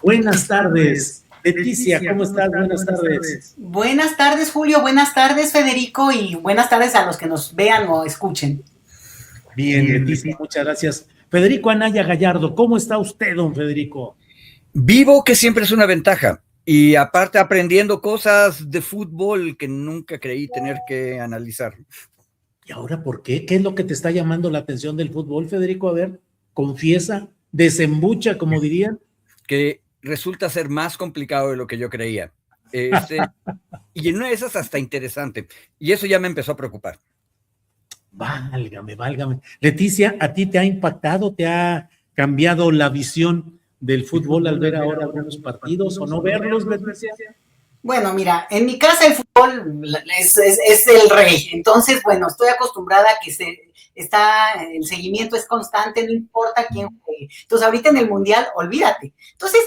Buenas tardes, Leticia, ¿cómo estás? Buenas tardes. Buenas tardes, Julio, buenas tardes, Federico, y buenas tardes a los que nos vean o escuchen. Bien, Leticia, muchas gracias. Federico Anaya Gallardo, ¿cómo está usted, don Federico? Vivo, que siempre es una ventaja, y aparte aprendiendo cosas de fútbol que nunca creí tener que analizar. ¿Y ahora por qué? ¿Qué es lo que te está llamando la atención del fútbol, Federico? A ver, confiesa, desembucha, como dirían. Que resulta ser más complicado de lo que yo creía. Y en una de esas hasta interesante. Y eso ya me empezó a preocupar. Válgame, válgame. Leticia, ¿a ti te ha impactado, te ha cambiado la visión del fútbol al ver ahora algunos partidos o no verlos, Leticia? Bueno, mira, en mi casa el fútbol es el rey, entonces, bueno, estoy acostumbrada a que el seguimiento es constante, no importa quién juegue. Entonces, ahorita en el Mundial, olvídate. Entonces,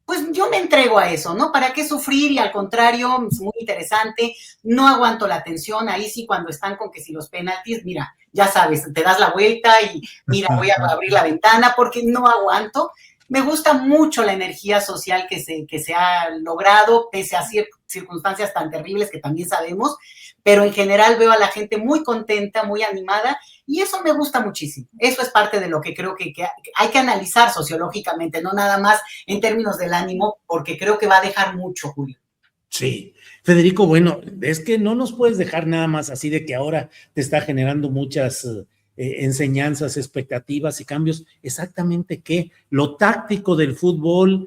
pues yo me entrego a eso, ¿no? ¿Para qué sufrir? Y al contrario, es muy interesante, no aguanto la tensión, ahí sí cuando están con que si los penaltis, mira, ya sabes, te das la vuelta y mira, voy a abrir la ventana porque no aguanto. Me gusta mucho la energía social que se ha logrado, pese a circunstancias tan terribles que también sabemos, pero en general veo a la gente muy contenta, muy animada, y eso me gusta muchísimo. Eso es parte de lo que creo que hay que analizar sociológicamente, no nada más en términos del ánimo, porque creo que va a dejar mucho, Julio. Sí, Federico, bueno, es que no nos puedes dejar nada más así de que ahora te está generando muchas enseñanzas, expectativas y cambios. Exactamente qué, lo táctico del fútbol.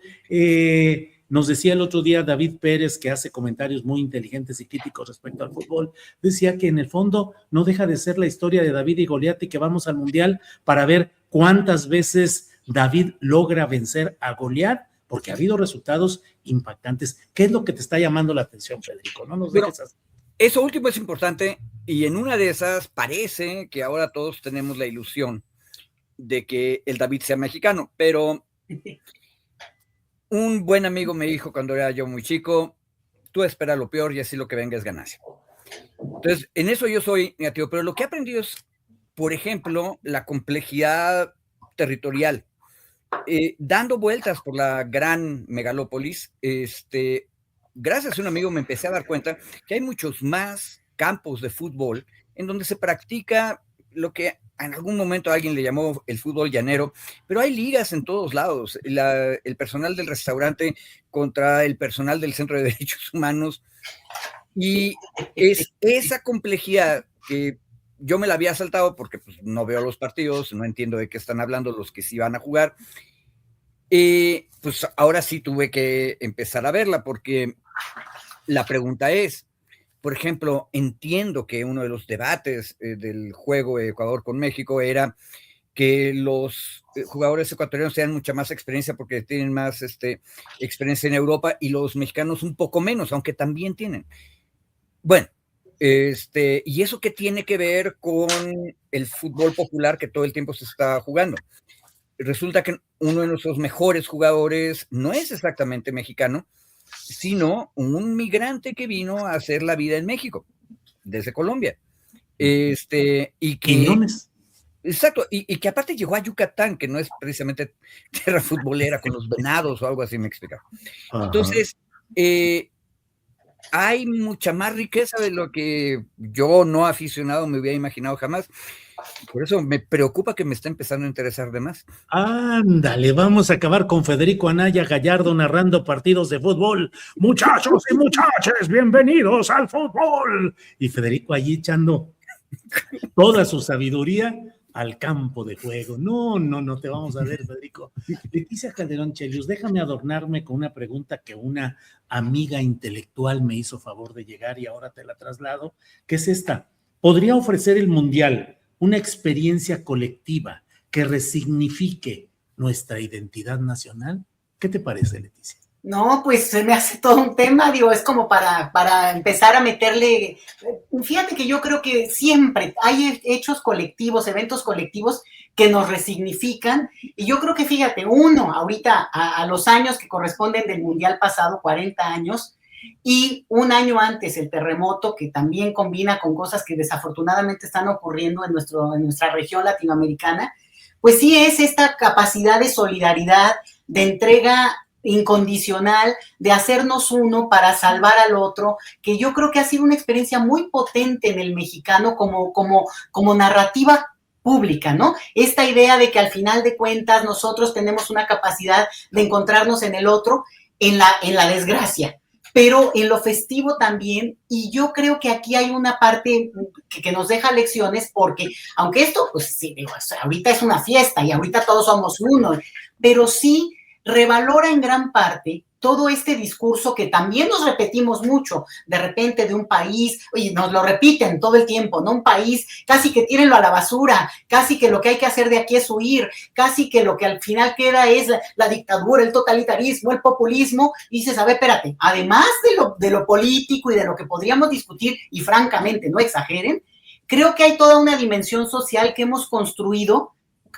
Nos decía el otro día David Pérez, que hace comentarios muy inteligentes y críticos respecto al fútbol, decía que en el fondo no deja de ser la historia de David y Goliat y que vamos al Mundial para ver cuántas veces David logra vencer a Goliat, porque ha habido resultados impactantes. ¿Qué es lo que te está llamando la atención, Federico? No nos dejes así. Eso último es importante, y en una de esas parece que ahora todos tenemos la ilusión de que el David sea mexicano, pero un buen amigo me dijo cuando era yo muy chico, tú espera lo peor y así lo que venga es ganancia. Entonces, en eso yo soy negativo, pero lo que he aprendido es, por ejemplo, la complejidad territorial. Dando vueltas por la gran megalópolis, gracias a un amigo me empecé a dar cuenta que hay muchos más campos de fútbol en donde se practica lo que en algún momento alguien le llamó el fútbol llanero, pero hay ligas en todos lados. El personal del restaurante contra el personal del Centro de Derechos Humanos, y es esa complejidad que yo me la había saltado porque pues, no veo los partidos, no entiendo de qué están hablando los que sí van a jugar. Pues ahora sí tuve que empezar a verla, porque la pregunta es, por ejemplo, entiendo que uno de los debates del juego Ecuador con México era que los jugadores ecuatorianos tengan mucha más experiencia porque tienen más experiencia en Europa y los mexicanos un poco menos, aunque también tienen. Bueno, ¿y eso qué tiene que ver con el fútbol popular que todo el tiempo se está jugando? Resulta que uno de nuestros mejores jugadores no es exactamente mexicano, sino un migrante que vino a hacer la vida en México, desde Colombia. Y que... Quiñones. Exacto, y que aparte llegó a Yucatán, que no es precisamente tierra futbolera, con los venados o algo así, me explica. Entonces, hay mucha más riqueza de lo que yo, no aficionado, me hubiera imaginado jamás. Por eso me preocupa que me está empezando a interesar de más. Ándale, vamos a acabar con Federico Anaya Gallardo narrando partidos de fútbol. Muchachos y muchachas, bienvenidos al fútbol. Y Federico allí echando toda su sabiduría al campo de juego. No te vamos a ver, Federico. Leticia Calderón Chelius, déjame adornarme con una pregunta que una amiga intelectual me hizo favor de llegar y ahora te la traslado, que es esta. ¿Podría ofrecer el Mundial una experiencia colectiva que resignifique nuestra identidad nacional? ¿Qué te parece, Leticia? No, pues se me hace todo un tema, digo, es como para empezar a meterle, fíjate que yo creo que siempre hay hechos colectivos, eventos colectivos que nos resignifican, y yo creo que fíjate, uno, ahorita a los años que corresponden del Mundial pasado, 40 años, y un año antes el terremoto, que también combina con cosas que desafortunadamente están ocurriendo en nuestra región latinoamericana, pues sí es esta capacidad de solidaridad, de entrega incondicional, de hacernos uno para salvar al otro, que yo creo que ha sido una experiencia muy potente en el mexicano como narrativa pública, ¿no? Esta idea de que al final de cuentas nosotros tenemos una capacidad de encontrarnos en el otro, en la desgracia, pero en lo festivo también, y yo creo que aquí hay una parte que nos deja lecciones, porque aunque esto, pues sí, digo, ahorita es una fiesta y ahorita todos somos uno, pero sí revalora en gran parte todo este discurso que también nos repetimos mucho, de repente de un país, oye, nos lo repiten todo el tiempo, ¿no? Un país, casi que tírenlo a la basura, casi que lo que hay que hacer de aquí es huir, casi que lo que al final queda es la dictadura, el totalitarismo, el populismo, y dices, a ver, espérate, además de lo político y de lo que podríamos discutir, y francamente, no exageren, creo que hay toda una dimensión social que hemos construido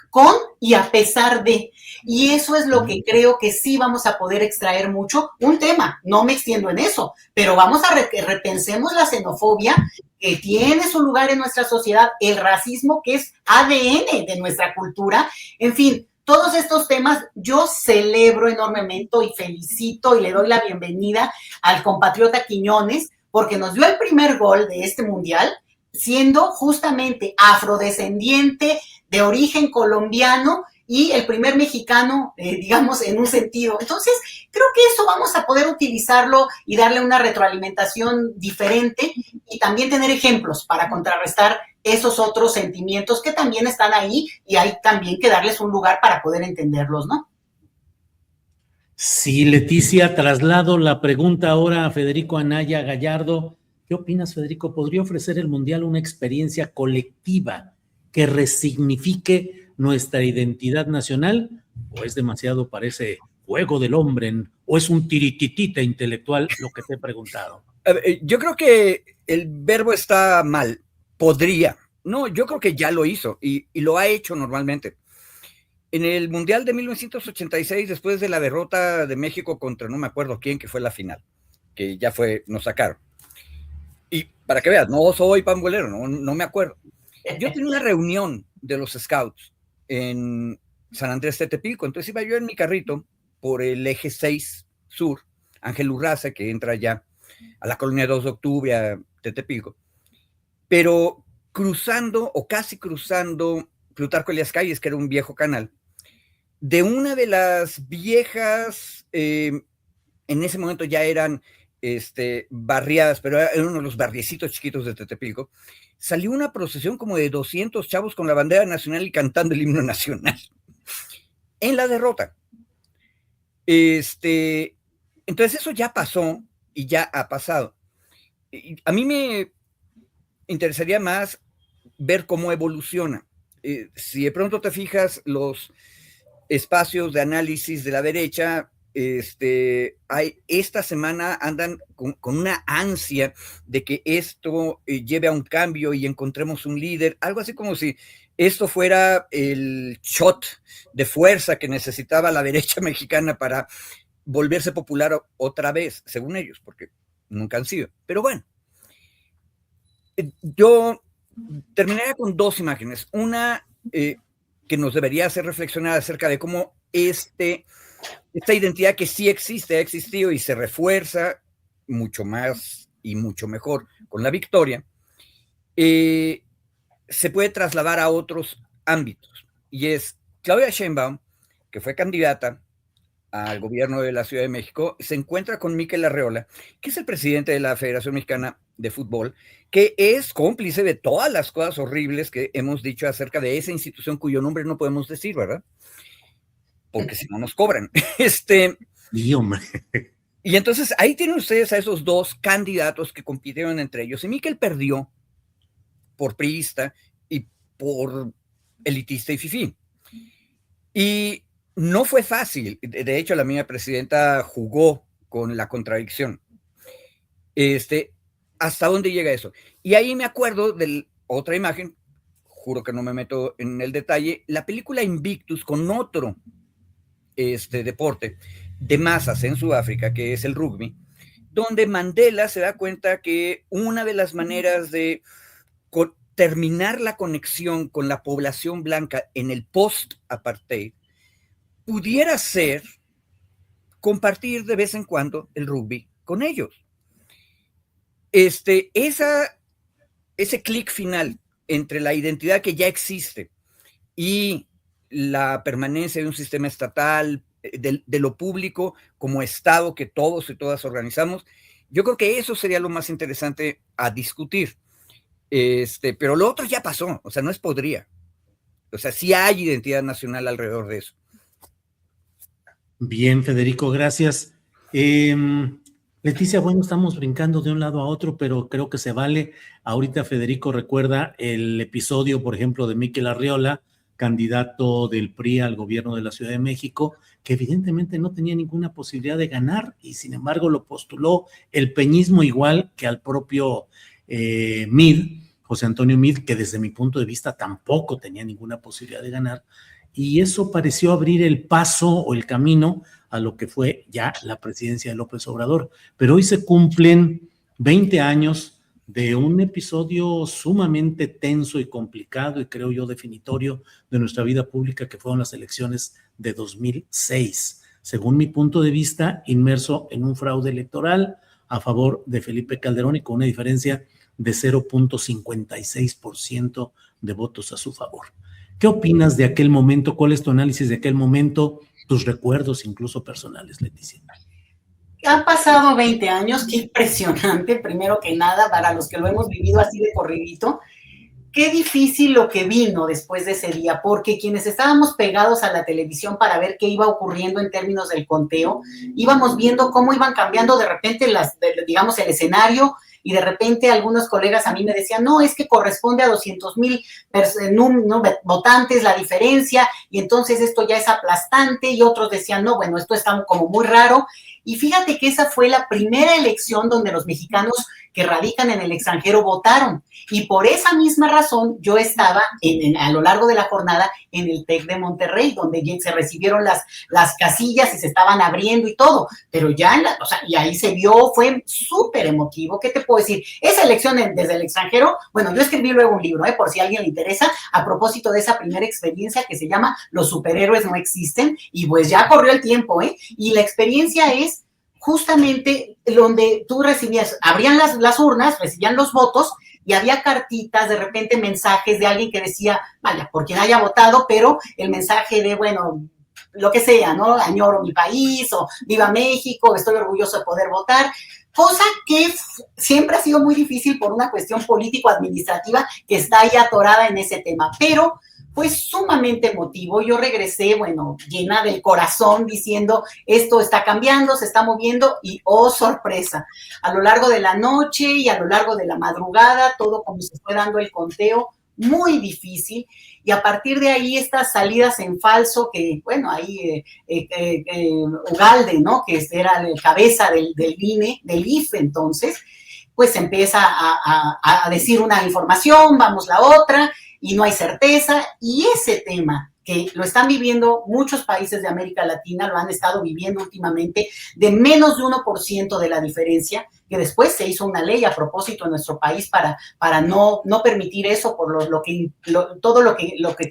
con y a pesar de, y eso es lo que creo que sí vamos a poder extraer mucho. Un tema, no me extiendo en eso, pero vamos a repensemos la xenofobia que tiene su lugar en nuestra sociedad, el racismo que es ADN de nuestra cultura, en fin, todos estos temas yo celebro enormemente y felicito y le doy la bienvenida al compatriota Quiñones porque nos dio el primer gol de este mundial, siendo justamente afrodescendiente, de origen colombiano y el primer mexicano, digamos, en un sentido. Entonces, creo que eso vamos a poder utilizarlo y darle una retroalimentación diferente y también tener ejemplos para contrarrestar esos otros sentimientos que también están ahí y hay también que darles un lugar para poder entenderlos, ¿no? Sí, Leticia, traslado la pregunta ahora a Federico Anaya Gallardo. ¿Qué opinas, Federico? ¿Podría ofrecer el Mundial una experiencia colectiva que resignifique nuestra identidad nacional? ¿O es demasiado para ese juego del hombre? ¿O es un tirititita intelectual lo que te he preguntado? Yo creo que el verbo está mal. Podría. No, yo creo que ya lo hizo y lo ha hecho normalmente. En el Mundial de 1986, después de la derrota de México contra no me acuerdo quién, que fue la final, que ya fue, nos sacaron. Y para que veas, no soy pambolero, no me acuerdo. Yo tenía una reunión de los scouts en San Andrés Tetepilco, entonces iba yo en mi carrito por el eje 6 sur, Ángel Urraza, que entra ya a la colonia 2 de octubre, a Tetepilco, pero cruzando o casi cruzando Plutarco Elías Calles, que era un viejo canal, de una de las viejas, en ese momento ya eran barriadas, pero era uno de los barriecitos chiquitos de Tetepilco, salió una procesión como de 200 chavos con la bandera nacional y cantando el himno nacional en la derrota. Entonces eso ya pasó y ya ha pasado. Y a mí me interesaría más ver cómo evoluciona. Si de pronto te fijas, los espacios de análisis de la derecha, esta semana andan con una ansia de que esto lleve a un cambio y encontremos un líder, algo así como si esto fuera el shot de fuerza que necesitaba la derecha mexicana para volverse popular otra vez, según ellos, porque nunca han sido. Pero bueno, yo terminaría con dos imágenes. Una que nos debería hacer reflexionar acerca de cómo esta identidad que sí existe, ha existido y se refuerza mucho más y mucho mejor con la victoria, se puede trasladar a otros ámbitos. Y es Claudia Sheinbaum, que fue candidata al gobierno de la Ciudad de México, se encuentra con Mikel Arreola, que es el presidente de la Federación Mexicana de Fútbol, que es cómplice de todas las cosas horribles que hemos dicho acerca de esa institución cuyo nombre no podemos decir, ¿verdad? Porque si no nos cobran. Sí, hombre. Y entonces ahí tienen ustedes a esos dos candidatos que compitieron entre ellos. Y Mikel perdió por priista y por elitista y fifí. Y no fue fácil. De hecho, la misma presidenta jugó con la contradicción. ¿Hasta dónde llega eso? Y ahí me acuerdo de otra imagen, juro que no me meto en el detalle, la película Invictus con otro deporte de masas en Sudáfrica, que es el rugby, donde Mandela se da cuenta que una de las maneras de terminar la conexión con la población blanca en el post-apartheid pudiera ser compartir de vez en cuando el rugby con ellos. Ese clic final entre la identidad que ya existe y la permanencia de un sistema estatal, de lo público como Estado que todos y todas organizamos, yo creo que eso sería lo más interesante a discutir. Pero lo otro ya pasó, o sea, no es podría. O sea, sí hay identidad nacional alrededor de eso. Bien, Federico, gracias. Leticia, bueno, estamos brincando de un lado a otro, pero creo que se vale. Ahorita Federico recuerda el episodio, por ejemplo, de Mikel Arriola, candidato del PRI al gobierno de la Ciudad de México, que evidentemente no tenía ninguna posibilidad de ganar y sin embargo lo postuló el peñismo igual que al propio Mid, José Antonio Mid, que desde mi punto de vista tampoco tenía ninguna posibilidad de ganar. Y eso pareció abrir el paso o el camino a lo que fue ya la presidencia de López Obrador. Pero hoy se cumplen 20 años de un episodio sumamente tenso y complicado y creo yo definitorio de nuestra vida pública, que fueron las elecciones de 2006. Según mi punto de vista, inmerso en un fraude electoral a favor de Felipe Calderón y con una diferencia de 0.56% de votos a su favor. ¿Qué opinas de aquel momento? ¿Cuál es tu análisis de aquel momento? Tus recuerdos, incluso personales, Leticia. Han pasado 20 años, qué impresionante, primero que nada, para los que lo hemos vivido así de corridito. Qué difícil lo que vino después de ese día, porque quienes estábamos pegados a la televisión para ver qué iba ocurriendo en términos del conteo, íbamos viendo cómo iban cambiando de repente digamos, el escenario, y de repente algunos colegas a mí me decían, no, es que corresponde a 200,000 votantes la diferencia, y entonces esto ya es aplastante, y otros decían, no, bueno, esto está como muy raro. Y fíjate que esa fue la primera elección donde los mexicanos que radican en el extranjero votaron. Y por esa misma razón yo estaba a lo largo de la jornada en el TEC de Monterrey, donde se recibieron las casillas y se estaban abriendo y todo. Pero ya, y ahí se vio, fue súper emotivo. ¿Qué te puedo decir? Esa elección desde el extranjero, bueno, yo escribí luego un libro, por si a alguien le interesa, a propósito de esa primera experiencia que se llama Los superhéroes no existen. Y pues ya corrió el tiempo, y la experiencia es justamente donde tú recibías, abrían las urnas, recibían los votos y había cartitas, de repente mensajes de alguien que decía, vaya, por quien haya votado, pero el mensaje de, bueno, lo que sea, ¿no? Añoro mi país, o viva México, estoy orgulloso de poder votar, cosa que siempre ha sido muy difícil por una cuestión político-administrativa que está ahí atorada en ese tema, pero fue sumamente emotivo. Yo regresé, bueno, llena del corazón, diciendo, esto está cambiando, se está moviendo, y oh, sorpresa, a lo largo de la noche y a lo largo de la madrugada, todo como se fue dando el conteo, muy difícil, y a partir de ahí estas salidas en falso, que bueno, ahí Ugalde, ¿no?, que era el cabeza del INE, del IFE entonces, pues empieza a decir una información, vamos la otra, y no hay certeza, y ese tema que lo están viviendo muchos países de América Latina, lo han estado viviendo últimamente, de menos de 1% de la diferencia, que después se hizo una ley a propósito en nuestro país para no permitir eso por todo lo que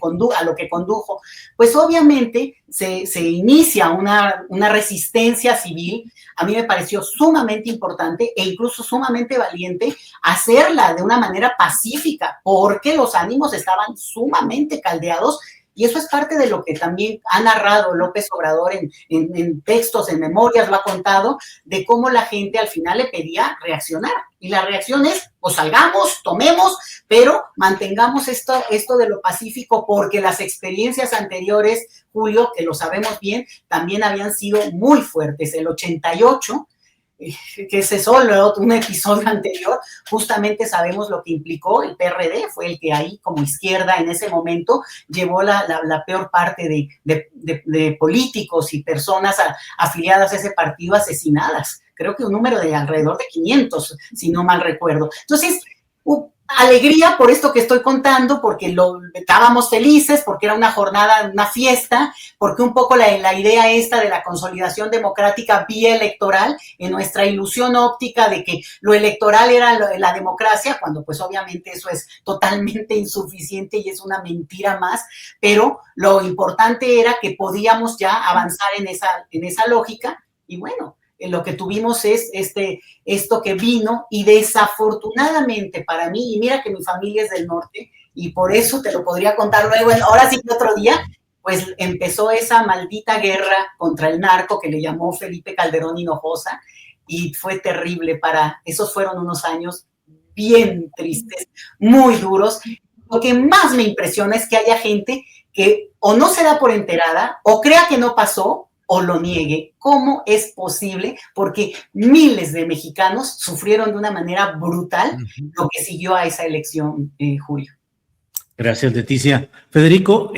condujo, pues obviamente se inicia una resistencia civil. A mí me pareció sumamente importante e incluso sumamente valiente hacerla de una manera pacífica, porque los ánimos estaban sumamente caldeados. Y eso es parte de lo que también ha narrado López Obrador en textos, en memorias, lo ha contado, de cómo la gente al final le pedía reaccionar. Y la reacción es, pues salgamos, tomemos, pero mantengamos esto de lo pacífico, porque las experiencias anteriores, Julio, que lo sabemos bien, también habían sido muy fuertes. El 88, que ese solo un episodio anterior, justamente sabemos lo que implicó. El PRD fue el que ahí, como izquierda en ese momento, llevó la peor parte de políticos y personas afiliadas a ese partido asesinadas. Creo que un número de alrededor de 500, si no mal recuerdo. Entonces, alegría por esto que estoy contando, porque estábamos felices, porque era una jornada, una fiesta, porque un poco la idea esta de la consolidación democrática vía electoral, en nuestra ilusión óptica de que lo electoral era la democracia, cuando pues obviamente eso es totalmente insuficiente y es una mentira más, pero lo importante era que podíamos ya avanzar en esa lógica. y bueno, lo que tuvimos es esto que vino, y desafortunadamente para mí, y mira que mi familia es del norte, y por eso te lo podría contar luego, ahora sí que otro día, pues empezó esa maldita guerra contra el narco que le llamó Felipe Calderón Hinojosa, y fue terrible. Esos fueron unos años bien tristes, muy duros. Lo que más me impresiona es que haya gente que o no se da por enterada, o crea que no pasó, o lo niegue. ¿Cómo es posible? Porque miles de mexicanos sufrieron de una manera brutal lo que siguió a esa elección, Julio. Gracias, Leticia. Federico,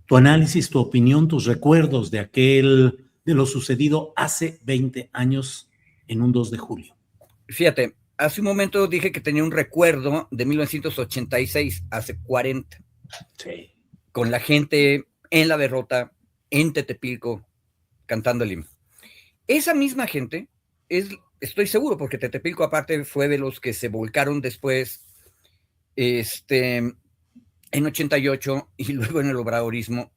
tu análisis, tu opinión, tus recuerdos de lo sucedido hace 20 años en un 2 de julio. Fíjate, hace un momento dije que tenía un recuerdo de 1986, hace 40. Sí. Con la gente en la Berrota, en Tetepilco, cantando el himno. Esa misma gente, estoy seguro, porque Tetepilco aparte fue de los que se volcaron después, en 88 y luego en el obradorismo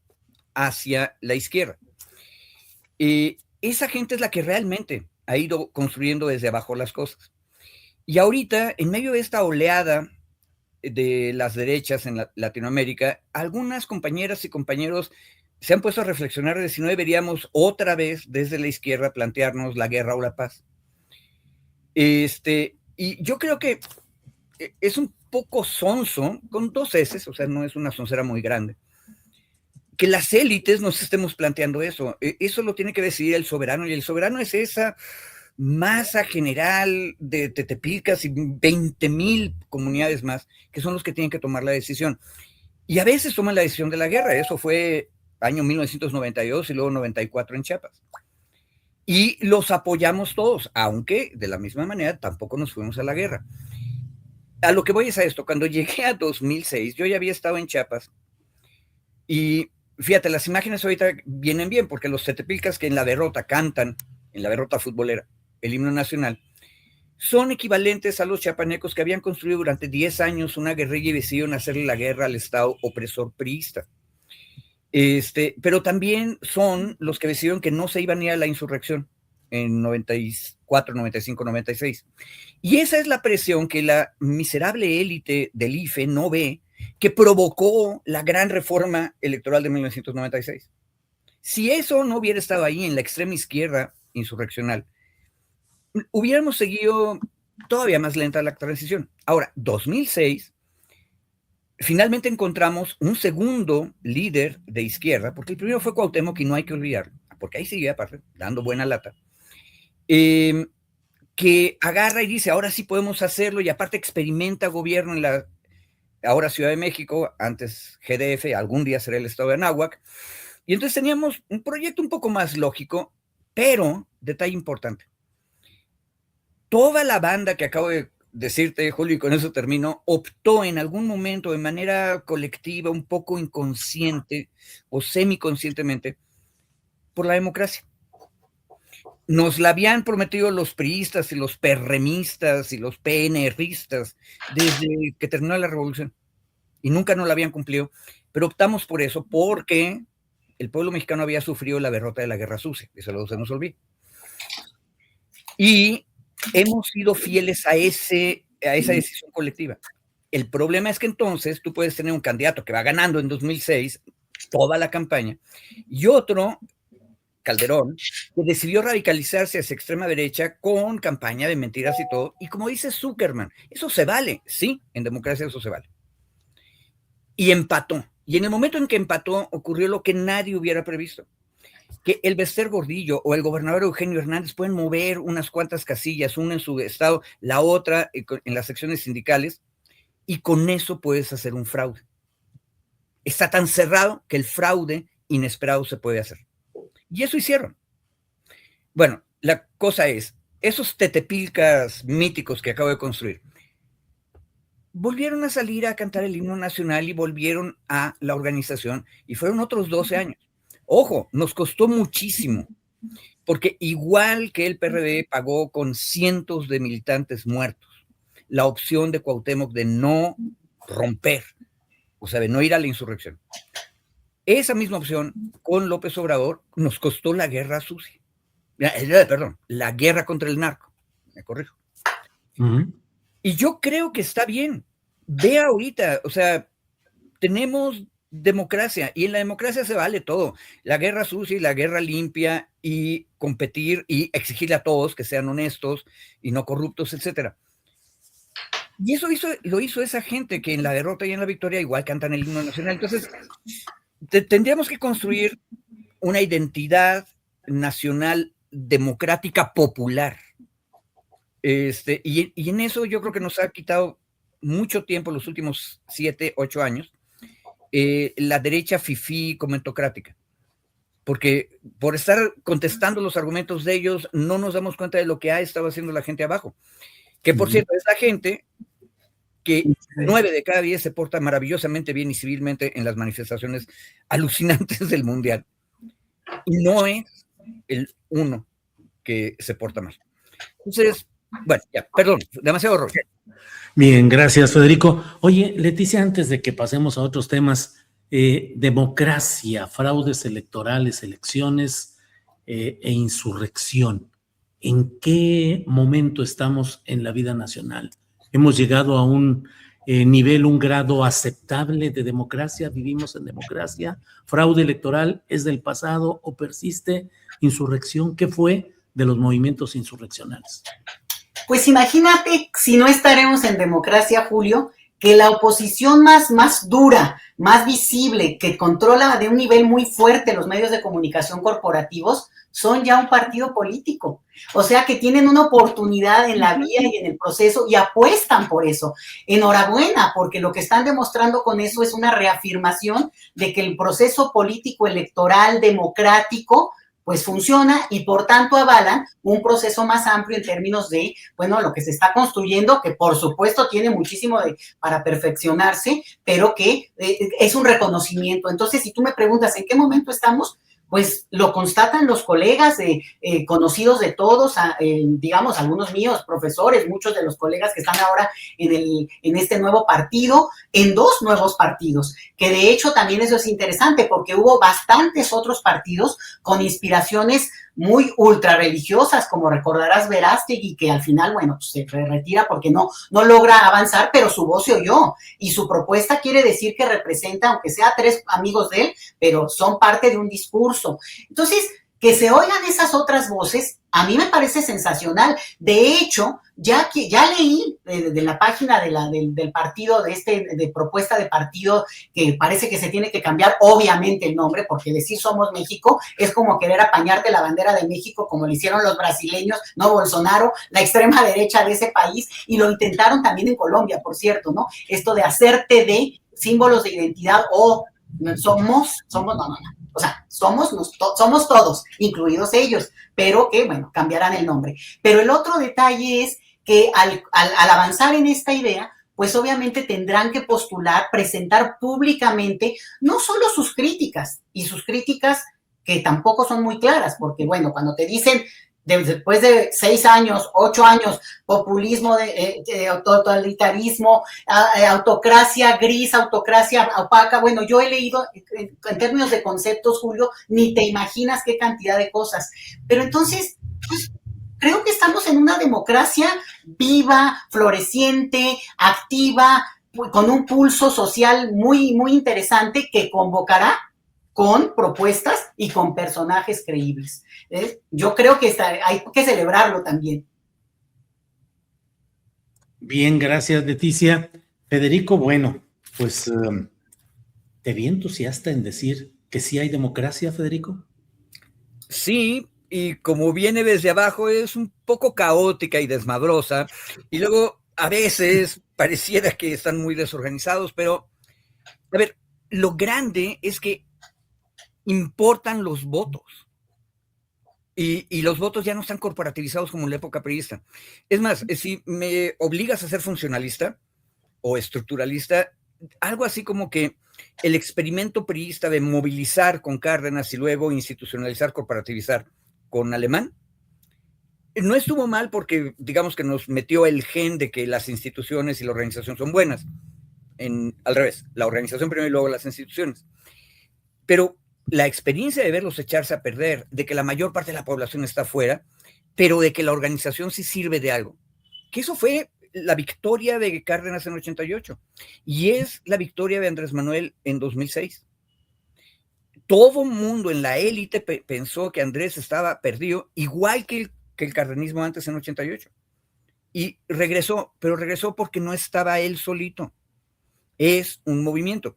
hacia la izquierda. Esa gente es la que realmente ha ido construyendo desde abajo las cosas. Y ahorita, en medio de esta oleada de las derechas en Latinoamérica, algunas compañeras y compañeros se han puesto a reflexionar de si no deberíamos otra vez desde la izquierda plantearnos la guerra o la paz. Y yo creo que es un poco sonso, con 2 S, o sea, no es una soncera muy grande, que las élites nos estemos planteando eso. Eso lo tiene que decidir el soberano, y el soberano es esa masa general de Tetepilcas y 20,000 comunidades más, que son los que tienen que tomar la decisión. Y a veces toman la decisión de la guerra. Eso fue año 1992 y luego 94 en Chiapas. Y los apoyamos todos, aunque de la misma manera tampoco nos fuimos a la guerra. A lo que voy es a esto. Cuando llegué a 2006, yo ya había estado en Chiapas, y fíjate, las imágenes ahorita vienen bien, porque los Tetepilcas que en la Berrota cantan, en la Berrota futbolera, el himno nacional, son equivalentes a los chiapanecos que habían construido durante 10 años una guerrilla y decidieron hacerle la guerra al Estado opresor priista. Pero también son los que decidieron que no se iban a ir a la insurrección en 94, 95, 96. Y esa es la presión que la miserable élite del IFE no ve, que provocó la gran reforma electoral de 1996. Si eso no hubiera estado ahí en la extrema izquierda insurreccional, hubiéramos seguido todavía más lenta la transición. Ahora, 2006, finalmente encontramos un segundo líder de izquierda, porque el primero fue Cuauhtémoc, y no hay que olvidarlo, porque ahí sigue, aparte, dando buena lata, que agarra y dice, ahora sí podemos hacerlo, y aparte experimenta gobierno en la ahora Ciudad de México, antes GDF, algún día será el estado de Anáhuac, y entonces teníamos un proyecto un poco más lógico, pero, detalle importante, toda la banda que acabo de decirte, Julio, y con eso termino, optó en algún momento de manera colectiva, un poco inconsciente o semiconscientemente, por la democracia. Nos la habían prometido los priistas y los perremistas y los PNRistas desde que terminó la revolución, y nunca nos la habían cumplido, pero optamos por eso porque el pueblo mexicano había sufrido la derrota de la Guerra Sucia, eso luego se nos olvida. Y hemos sido fieles a esa decisión colectiva. El problema es que entonces tú puedes tener un candidato que va ganando en 2006 toda la campaña, y otro, Calderón, que decidió radicalizarse hacia extrema derecha con campaña de mentiras y todo, y como dice Zuckerman, eso se vale, sí, en democracia eso se vale. Y empató, y en el momento en que empató ocurrió lo que nadie hubiera previsto, que el Bester Gordillo o el gobernador Eugenio Hernández pueden mover unas cuantas casillas, una en su estado, la otra en las secciones sindicales, y con eso puedes hacer un fraude. Está tan cerrado que el fraude inesperado se puede hacer. Y eso hicieron. Bueno, la cosa es, esos Tetepilcas míticos que acabo de construir, volvieron a salir a cantar el himno nacional y volvieron a la organización, y fueron otros 12 años. Ojo, nos costó muchísimo, porque igual que el PRD pagó con cientos de militantes muertos la opción de Cuauhtémoc de no romper, o sea, de no ir a la insurrección. Esa misma opción con López Obrador nos costó la guerra sucia. Perdón, la guerra contra el narco, me corrijo. Y yo creo que está bien. Ve ahorita, o sea, tenemos democracia y en la democracia se vale todo. La guerra sucia y la guerra limpia y competir y exigirle a todos que sean honestos y no corruptos, etcétera. Y eso lo hizo esa gente que en la derrota y en la victoria igual cantan el himno nacional. Entonces, tendríamos que construir una identidad nacional democrática popular. Y en eso yo creo que nos ha quitado mucho tiempo los últimos 7, 8 años la derecha fifí comentocrática. Porque por estar contestando los argumentos de ellos, no nos damos cuenta de lo que ha estado haciendo la gente abajo. Que por cierto, es la gente que 9 de cada 10 se porta maravillosamente bien y civilmente en las manifestaciones alucinantes del Mundial. Y no es el 1 que se porta mal. Entonces, bueno, ya, perdón, demasiado rollo. Bien, gracias, Federico. Oye, Leticia, antes de que pasemos a otros temas, democracia, fraudes electorales, elecciones e insurrección. ¿En qué momento estamos en la vida nacional? ¿Hemos llegado a un nivel, un grado aceptable de democracia? ¿Vivimos en democracia? ¿Fraude electoral es del pasado o persiste? ¿Insurrección? ¿Qué fue de los movimientos insurreccionales? Pues imagínate si no estaremos en democracia, Julio, que la oposición más dura, más visible, que controla de un nivel muy fuerte los medios de comunicación corporativos, son ya un partido político. O sea que tienen una oportunidad en la vía y en el proceso y apuestan por eso. Enhorabuena, porque lo que están demostrando con eso es una reafirmación de que el proceso político electoral democrático pues funciona y por tanto avalan un proceso más amplio en términos de, bueno, lo que se está construyendo, que por supuesto tiene muchísimo para perfeccionarse, pero que es un reconocimiento. Entonces, si tú me preguntas en qué momento estamos, pues lo constatan los colegas conocidos de todos, digamos, algunos míos, profesores, muchos de los colegas que están ahora en este nuevo partido, en 2 nuevos partidos, que de hecho también eso es interesante porque hubo bastantes otros partidos con inspiraciones muy ultra religiosas, como recordarás Verástegui, que al final, bueno, pues se retira porque no logra avanzar, pero su voz se oyó y su propuesta quiere decir que representa, aunque sea 3 amigos de él, pero son parte de un discurso. Entonces, que se oigan esas otras voces, a mí me parece sensacional. De hecho, ya leí de la página del partido, de propuesta de partido, que parece que se tiene que cambiar obviamente el nombre, porque decir Somos México es como querer apañarte la bandera de México, como lo hicieron los brasileños, no Bolsonaro, la extrema derecha de ese país, y lo intentaron también en Colombia, por cierto, ¿no? Esto de hacerte de símbolos de identidad o somos, no. O sea, somos todos, incluidos ellos, pero que, bueno, cambiarán el nombre. Pero el otro detalle es que al avanzar en esta idea, pues obviamente tendrán que postular, presentar públicamente no solo sus críticas, y sus críticas que tampoco son muy claras, porque, bueno, cuando te dicen después de 6 años, 8 años, populismo, totalitarismo, autocracia gris, autocracia opaca. Bueno, yo he leído en términos de conceptos, Julio, ni te imaginas qué cantidad de cosas. Pero entonces, pues, creo que estamos en una democracia viva, floreciente, activa, con un pulso social muy, muy interesante que convocará con propuestas y con personajes creíbles. Yo creo que hay que celebrarlo también. Bien, gracias, Leticia. Federico, bueno, pues te vi entusiasta en decir que sí hay democracia, Federico. Sí, y como viene desde abajo es un poco caótica y desmadrosa, y luego a veces pareciera que están muy desorganizados, pero a ver, lo grande es que importan los votos. Y los votos ya no están corporativizados como en la época priista. Es más, si me obligas a ser funcionalista o estructuralista, algo así como que el experimento priista de movilizar con Cárdenas y luego institucionalizar, corporativizar con Alemán, no estuvo mal porque digamos que nos metió el gen de que las instituciones y la organización son buenas. Al revés, la organización primero y luego las instituciones. Pero la experiencia de verlos echarse a perder, de que la mayor parte de la población está afuera, pero de que la organización sí sirve de algo. Que eso fue la victoria de Cárdenas en 88 y es la victoria de Andrés Manuel en 2006. Todo mundo en la élite pensó que Andrés estaba perdido, igual que el cardenismo antes en 88. Y regresó, pero regresó porque no estaba él solito. Es un movimiento.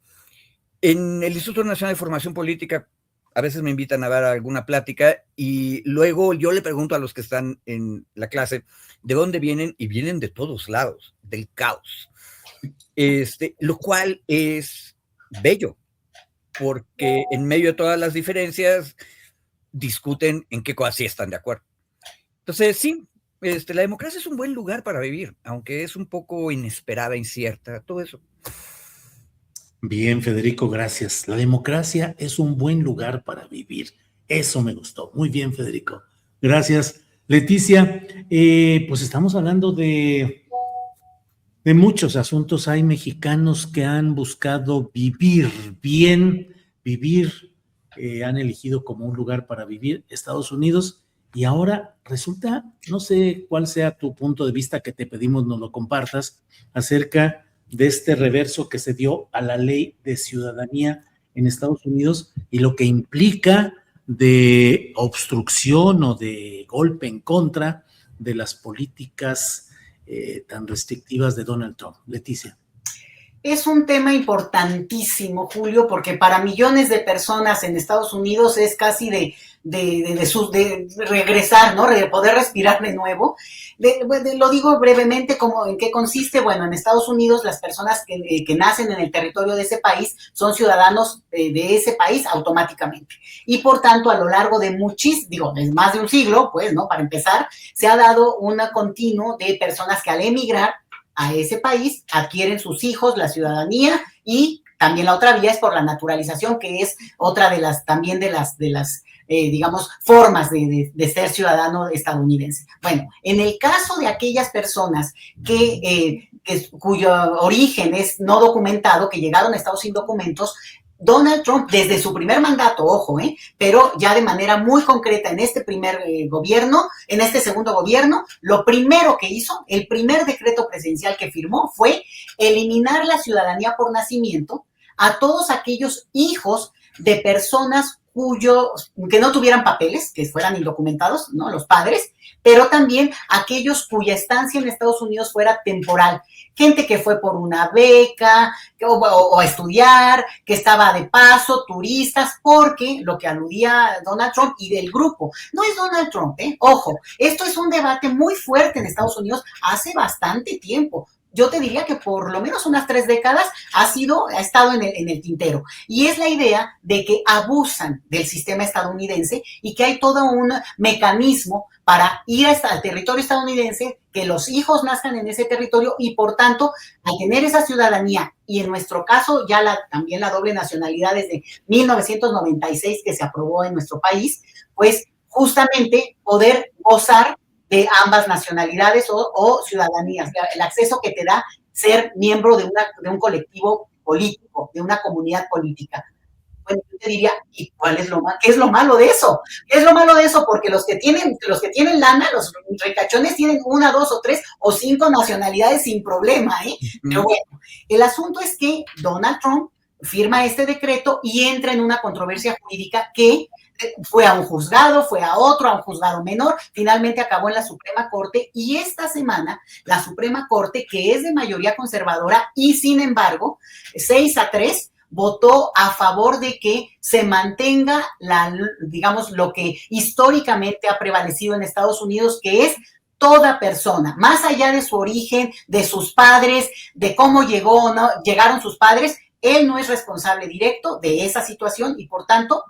En el Instituto Nacional de Formación Política a veces me invitan a dar alguna plática y luego yo le pregunto a los que están en la clase de dónde vienen, y vienen de todos lados, del caos. Lo cual es bello, porque en medio de todas las diferencias discuten en qué cosas sí están de acuerdo. Entonces, sí, la democracia es un buen lugar para vivir, aunque es un poco inesperada, incierta, todo eso. Bien, Federico, gracias. La democracia es un buen lugar para vivir. Eso me gustó. Muy bien, Federico. Gracias. Leticia, pues estamos hablando de muchos asuntos. Hay mexicanos que han buscado vivir bien, vivir, han elegido como un lugar para vivir Estados Unidos, y ahora resulta, no sé cuál sea tu punto de vista, que te pedimos nos lo compartas, acerca de este reverso que se dio a la ley de ciudadanía en Estados Unidos y lo que implica de obstrucción o de golpe en contra de las políticas tan restrictivas de Donald Trump. Leticia. Es un tema importantísimo, Julio, porque para millones de personas en Estados Unidos es casi de regresar, ¿no? De poder respirar de nuevo. Lo digo brevemente, ¿en qué consiste? Bueno, en Estados Unidos las personas que nacen en el territorio de ese país son ciudadanos de ese país automáticamente. Y por tanto, a lo largo de más de un siglo, pues, ¿no? Para empezar, se ha dado una continuo de personas que al emigrar a ese país adquieren sus hijos la ciudadanía, y también la otra vía es por la naturalización, que es otra de las digamos, formas de ser ciudadano estadounidense. Bueno, en el caso de aquellas personas cuyo origen es no documentado, que llegaron a Estados Unidos sin documentos, Donald Trump, desde su primer mandato, pero ya de manera muy concreta en este primer gobierno, en este segundo gobierno, lo primero que hizo, el primer decreto presidencial que firmó, fue eliminar la ciudadanía por nacimiento a todos aquellos hijos de personas que no tuvieran papeles, que fueran indocumentados, ¿no? Los padres, pero también aquellos cuya estancia en Estados Unidos fuera temporal. Gente que fue por una beca o a estudiar, que estaba de paso, turistas, porque lo que aludía Donald Trump y del grupo, no es Donald Trump, ojo, esto es un debate muy fuerte en Estados Unidos hace bastante tiempo. Yo te diría que por lo menos unas 3 décadas ha estado en el tintero. Y es la idea de que abusan del sistema estadounidense y que hay todo un mecanismo para ir al territorio estadounidense, que los hijos nazcan en ese territorio y, por tanto, al tener esa ciudadanía, y en nuestro caso ya también la doble nacionalidad desde 1996 que se aprobó en nuestro país, pues justamente poder gozar de ambas nacionalidades o ciudadanías, el acceso que te da ser miembro de un colectivo político, de una comunidad política. Bueno, yo te diría, ¿y qué es lo malo de eso? ¿Qué es lo malo de eso? Porque los que tienen lana, los ricachones, tienen 1, 2 o 3 o 5 nacionalidades sin problema, Pero bueno, el asunto es que Donald Trump firma este decreto y entra en una controversia jurídica que fue a un juzgado, fue a un juzgado menor, finalmente acabó en la Suprema Corte, y esta semana la Suprema Corte, que es de mayoría conservadora y sin embargo 6-3, votó a favor de que se mantenga digamos, lo que históricamente ha prevalecido en Estados Unidos, que es toda persona, más allá de su origen, de sus padres, de cómo llegaron sus padres, él no es responsable directo de esa situación y por tanto,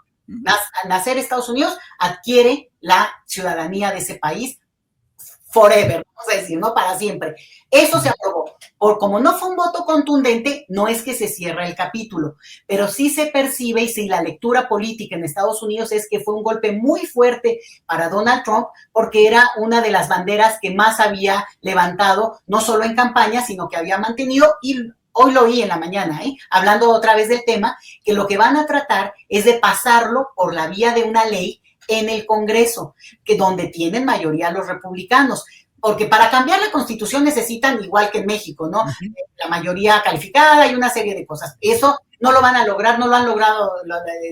al nacer en Estados Unidos, adquiere la ciudadanía de ese país forever, vamos a decir, ¿no? Para siempre. Eso se aprobó. Como no fue un voto contundente, no es que se cierre el capítulo, pero sí se percibe, y si la lectura política en Estados Unidos es que fue un golpe muy fuerte para Donald Trump, porque era una de las banderas que más había levantado, no solo en campaña, sino que había mantenido, y hoy lo oí en la mañana, hablando otra vez del tema, que lo que van a tratar es de pasarlo por la vía de una ley en el Congreso, que donde tienen mayoría los republicanos. Porque para cambiar la Constitución necesitan, igual que en México, ¿no? La mayoría calificada y una serie de cosas. Eso no lo van a lograr, no lo han logrado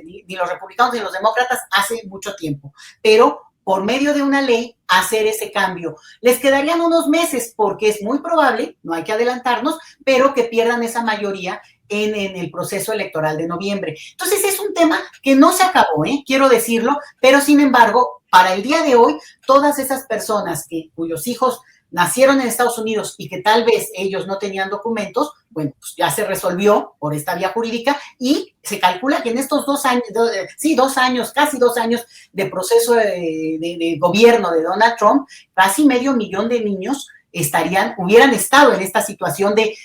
ni los republicanos ni los demócratas hace mucho tiempo. Pero por medio de una ley, hacer ese cambio. Les quedarían unos meses, porque es muy probable, no hay que adelantarnos, pero que pierdan esa mayoría en el proceso electoral de noviembre. Entonces es un tema que no se acabó, quiero decirlo, pero sin embargo, para el día de hoy, todas esas personas cuyos hijos nacieron en Estados Unidos y que tal vez ellos no tenían documentos, bueno, pues ya se resolvió por esta vía jurídica y se calcula que en estos 2 años, casi 2 años de proceso de gobierno de Donald Trump, casi 500,000 de niños hubieran estado en esta situación de,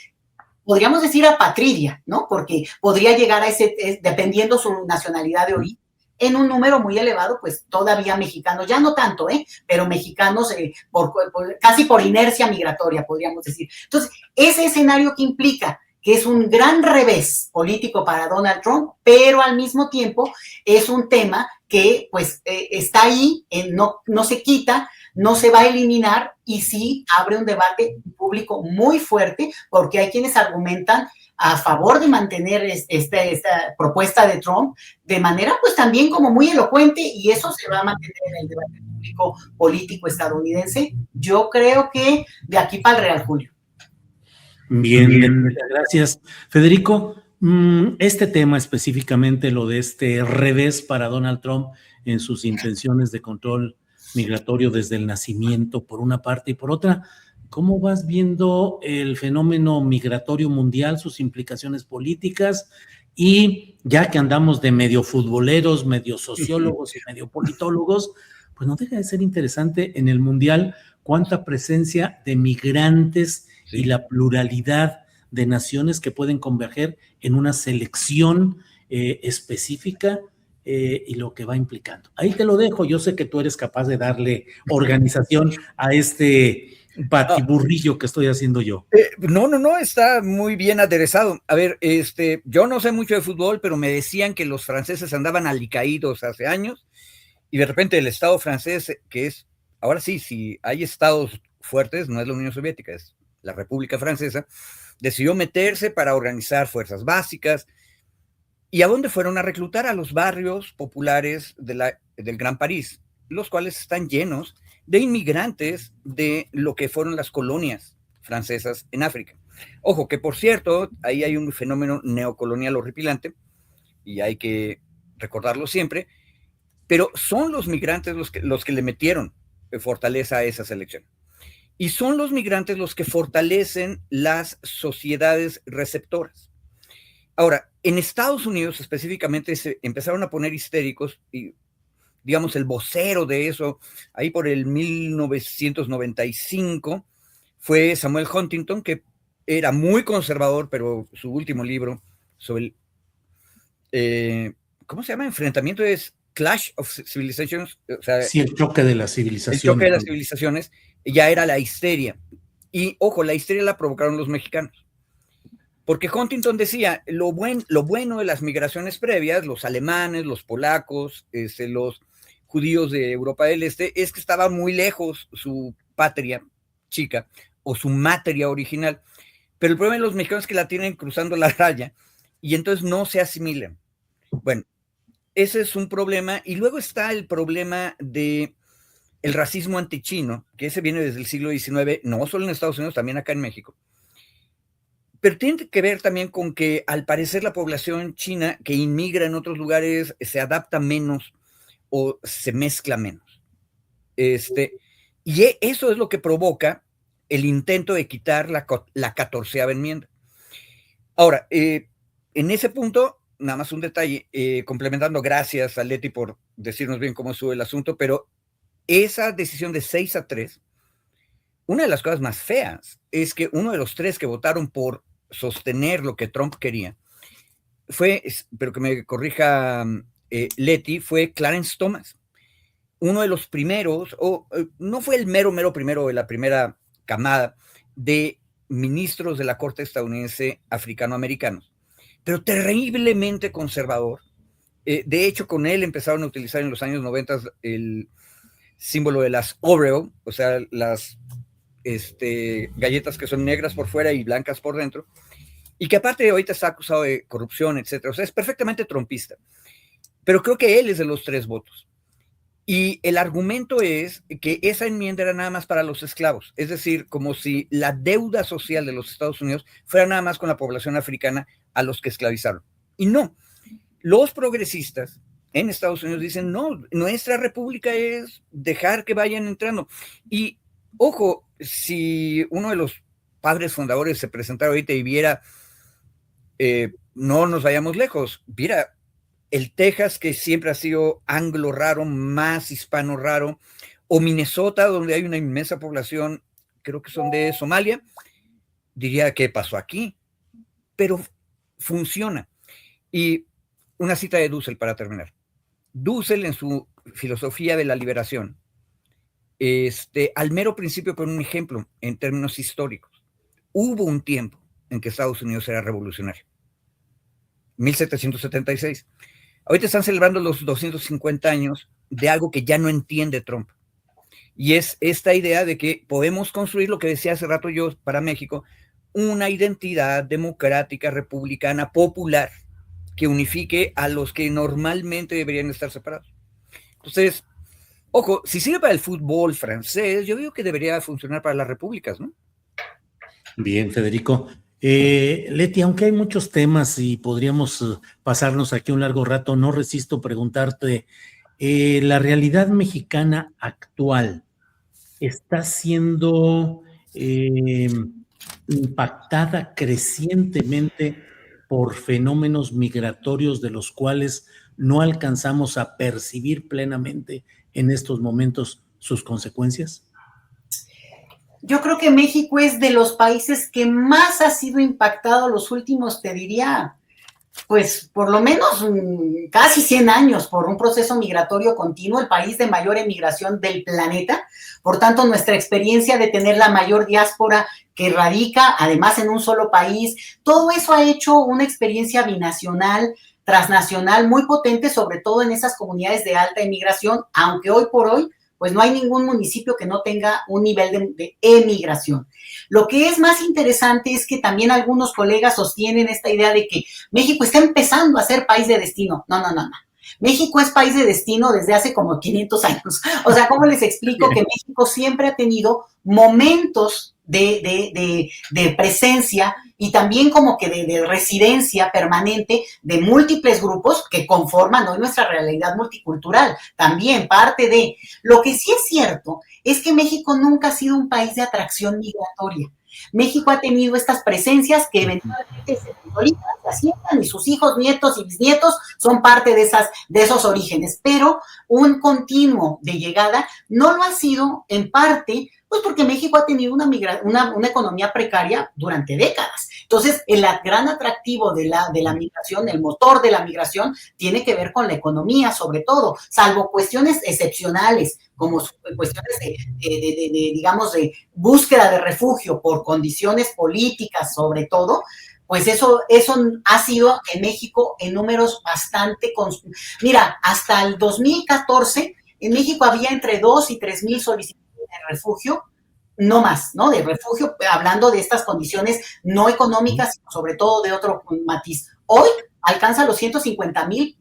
podríamos decir, apatridia, ¿no? Porque podría llegar a dependiendo su nacionalidad de origen, en un número muy elevado, pues todavía mexicanos, ya no tanto, pero mexicanos casi por inercia migratoria, podríamos decir. Entonces, ese escenario que implica que es un gran revés político para Donald Trump, pero al mismo tiempo es un tema que pues está ahí, no se quita, no se va a eliminar y sí abre un debate público muy fuerte, porque hay quienes argumentan a favor de mantener esta propuesta de Trump de manera pues también como muy elocuente, y eso se va a mantener en el debate público político estadounidense. Yo creo que de aquí para el Real, Julio. Bien, muchas gracias. Federico, este tema específicamente, lo de este revés para Donald Trump en sus intenciones de control migratorio desde el nacimiento, por una parte, y por otra, ¿cómo vas viendo el fenómeno migratorio mundial, sus implicaciones políticas? Y ya que andamos de medio futboleros, medio sociólogos y medio politólogos, pues no deja de ser interesante en el mundial cuánta presencia de migrantes y la pluralidad de naciones que pueden converger en una selección específica y lo que va implicando. Ahí te lo dejo, yo sé que tú eres capaz de darle organización a este batiburrillo que estoy haciendo yo. No, está muy bien aderezado. A ver, yo no sé mucho de fútbol, pero me decían que los franceses andaban alicaídos hace años, y de repente el Estado francés, que es, ahora sí, si hay estados fuertes, no es la Unión Soviética, es la República Francesa, decidió meterse para organizar fuerzas básicas. ¿Y a dónde fueron a reclutar? A los barrios populares del Gran París, los cuales están llenos de inmigrantes de lo que fueron las colonias francesas en África. Ojo, que por cierto, ahí hay un fenómeno neocolonial horripilante, y hay que recordarlo siempre, pero son los migrantes los que le metieron fortaleza a esa selección. Y son los migrantes los que fortalecen las sociedades receptoras. Ahora, en Estados Unidos específicamente se empezaron a poner histéricos, y digamos el vocero de eso, ahí por el 1995, fue Samuel Huntington, que era muy conservador, pero su último libro sobre ¿cómo se llama? Enfrentamiento es Clash of Civilizations. O sea, sí, el choque de las civilizaciones. El choque de las civilizaciones ya era la histeria. Y ojo, la histeria la provocaron los mexicanos. Porque Huntington decía, lo bueno de las migraciones previas, los alemanes, los polacos, los judíos de Europa del Este, es que estaba muy lejos su patria chica o su materia original. Pero el problema de los mexicanos es que la tienen cruzando la raya y entonces no se asimilan. Bueno, ese es un problema. Y luego está el problema de el racismo antichino, que ese viene desde el siglo XIX, no solo en Estados Unidos, también acá en México. Pero tiene que ver también con que al parecer la población china que inmigra en otros lugares se adapta menos o se mezcla menos. Y eso es lo que provoca el intento de quitar la 14ª enmienda. Ahora, en ese punto, nada más un detalle, complementando, gracias a Leti por decirnos bien cómo sube el asunto, pero esa decisión de 6-3, una de las cosas más feas es que uno de los 3 que votaron por sostener lo que Trump quería fue, pero que me corrija Leti, fue Clarence Thomas, uno de los primeros, no fue el mero primero de la primera camada de ministros de la Corte estadounidense africanoamericanos, pero terriblemente conservador. De hecho, con él empezaron a utilizar en los años 90 el símbolo de las Oreo, o sea, las galletas que son negras por fuera y blancas por dentro, y que aparte ahorita está acusado de corrupción, etcétera. O sea, es perfectamente trumpista. Pero creo que él es de los 3 votos. Y el argumento es que esa enmienda era nada más para los esclavos, es decir, como si la deuda social de los Estados Unidos fuera nada más con la población africana a los que esclavizaron. Y no, los progresistas en Estados Unidos dicen, no, nuestra república es dejar que vayan entrando. Y, ojo, si uno de los padres fundadores se presentara ahorita y viera, no nos vayamos lejos, viera el Texas, que siempre ha sido anglo raro, más hispano raro, o Minnesota, donde hay una inmensa población, creo que son de Somalia, diría, ¿qué pasó aquí? Pero funciona. Y una cita de Dussel para terminar. Dussel, en su filosofía de la liberación, al mero principio pone un ejemplo en términos históricos. Hubo un tiempo en que Estados Unidos era revolucionario. 1776. Ahorita están celebrando los 250 años de algo que ya no entiende Trump. Y es esta idea de que podemos construir lo que decía hace rato yo para México, una identidad democrática, republicana, popular, que unifique a los que normalmente deberían estar separados. Entonces, ojo, si sirve para el fútbol francés, yo digo que debería funcionar para las repúblicas, ¿no? Bien, Federico. Leti, aunque hay muchos temas y podríamos pasarnos aquí un largo rato, no resisto preguntarte, ¿la realidad mexicana actual está siendo impactada crecientemente por fenómenos migratorios de los cuales no alcanzamos a percibir plenamente en estos momentos sus consecuencias? Yo creo que México es de los países que más ha sido impactado los últimos, te diría, pues por lo menos casi 100 años por un proceso migratorio continuo, el país de mayor emigración del planeta. Por tanto, nuestra experiencia de tener la mayor diáspora que radica además en un solo país, todo eso ha hecho una experiencia binacional, transnacional muy potente, sobre todo en esas comunidades de alta emigración, aunque hoy por hoy pues no hay ningún municipio que no tenga un nivel de emigración. Lo que es más interesante es que también algunos colegas sostienen esta idea de que México está empezando a ser país de destino. No. México es país de destino desde hace como 500 años. O sea, ¿cómo les explico que México siempre ha tenido momentos de presencia y también como que de residencia permanente de múltiples grupos que conforman hoy nuestra realidad multicultural? También parte de... Lo que sí es cierto es que México nunca ha sido un país de atracción migratoria. México ha tenido estas presencias que eventualmente se asientan y sus hijos, nietos y bisnietos son parte de esos orígenes, pero un continuo de llegada no lo ha sido en parte pues porque México ha tenido una economía precaria durante décadas. Entonces, el gran atractivo de la migración, el motor de la migración, tiene que ver con la economía, sobre todo, salvo cuestiones excepcionales, como cuestiones digamos, de búsqueda de refugio por condiciones políticas, sobre todo. Pues eso ha sido en México en números bastante... Mira, hasta el 2014, en México había entre 2 y 3 mil solicitudes de refugio, no más, ¿no? De refugio, hablando de estas condiciones no económicas, sino sobre todo de otro matiz. Hoy alcanza los 150,000